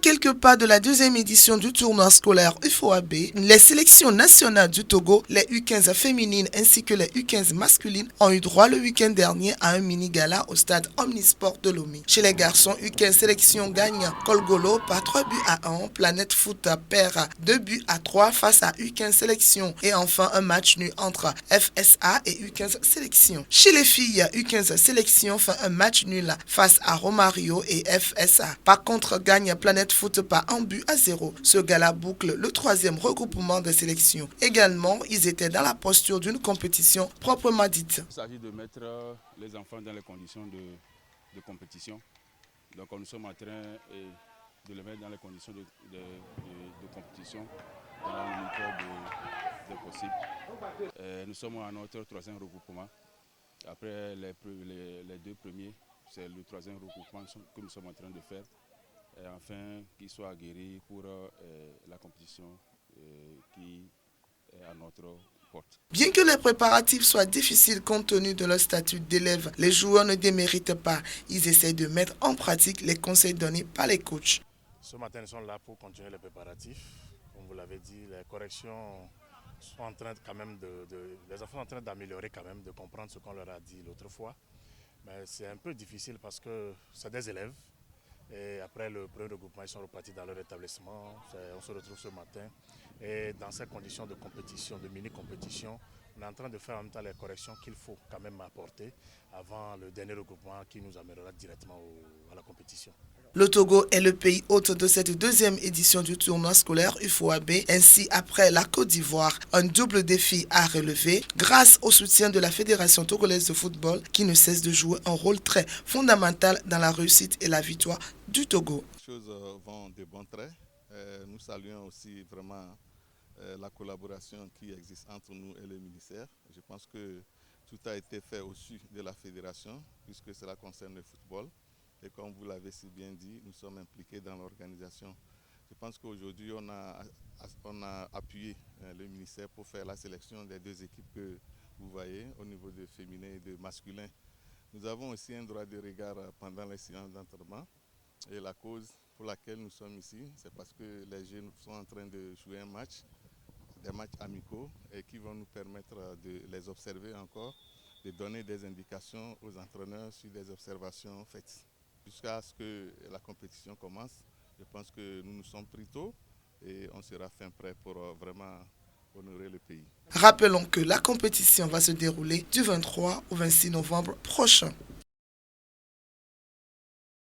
quelques pas de la deuxième édition du tournoi scolaire UFOAB, les sélections nationales du Togo, les U15 féminines ainsi que les U15 masculines ont eu droit le week-end dernier à un mini-gala au stade Omnisport de Lomé. Chez les garçons, U15 sélection gagne Kolgolo par 3 buts à 1, Planète Foot perd 2 buts à 3 face à U15 sélection et enfin un match nul entre FSA et U15 sélection. Chez les filles, U15 sélection fait un match nul face à Romario et FSA. Par contre, gagne Planète Foot par 1 but à 0. Ce gala boucle le troisième regroupement des sélections. Également, ils étaient dans la posture d'une compétition proprement dite. Il s'agit de mettre les enfants dans les conditions de compétition. Donc nous sommes en train de les mettre dans les conditions de compétition dans la limite de possible. Nous sommes à notre troisième regroupement. Après les deux premiers, c'est le troisième regroupement que nous sommes en train de faire. Et enfin, qu'ils soient aguerris pour la compétition qui est à notre porte. Bien que les préparatifs soient difficiles compte tenu de leur statut d'élève, les joueurs ne déméritent pas. Ils essaient de mettre en pratique les conseils donnés par les coachs. Ce matin, nous sommes là pour continuer les préparatifs. Comme vous l'avez dit, les corrections sont en train quand même les enfants sont en train d'améliorer quand même, de comprendre ce qu'on leur a dit l'autre fois. Mais c'est un peu difficile parce que c'est des élèves. Et après le premier regroupement, ils sont repartis dans leur établissement. On se retrouve ce matin. Et dans ces conditions de compétition, de mini-compétition, on est en train de faire en même temps les corrections qu'il faut quand même apporter avant le dernier regroupement qui nous amènera directement à la compétition. Le Togo est le pays hôte de cette deuxième édition du tournoi scolaire UFOAB. Ainsi, après la Côte d'Ivoire, un double défi à relever grâce au soutien de la Fédération togolaise de football qui ne cesse de jouer un rôle très fondamental dans la réussite et la victoire du Togo. Les choses vont de bon trait. Nous saluons aussi vraiment la collaboration qui existe entre nous et le ministère. Je pense que tout a été fait au-dessus de la fédération puisque cela concerne le football. Et comme vous l'avez si bien dit, nous sommes impliqués dans l'organisation. Je pense qu'aujourd'hui, on a appuyé le ministère pour faire la sélection des deux équipes que vous voyez au niveau de féminin et de masculin. Nous avons aussi un droit de regard pendant les séances d'entraînement. Et la cause pour laquelle nous sommes ici, c'est parce que les jeunes sont en train de jouer un match, des matchs amicaux, et qui vont nous permettre de les observer encore, de donner des indications aux entraîneurs sur des observations faites. Jusqu'à ce que la compétition commence, je pense que nous nous sommes pris tôt et on sera fin prêt pour vraiment honorer le pays. Rappelons que la compétition va se dérouler du 23 au 26 novembre prochain.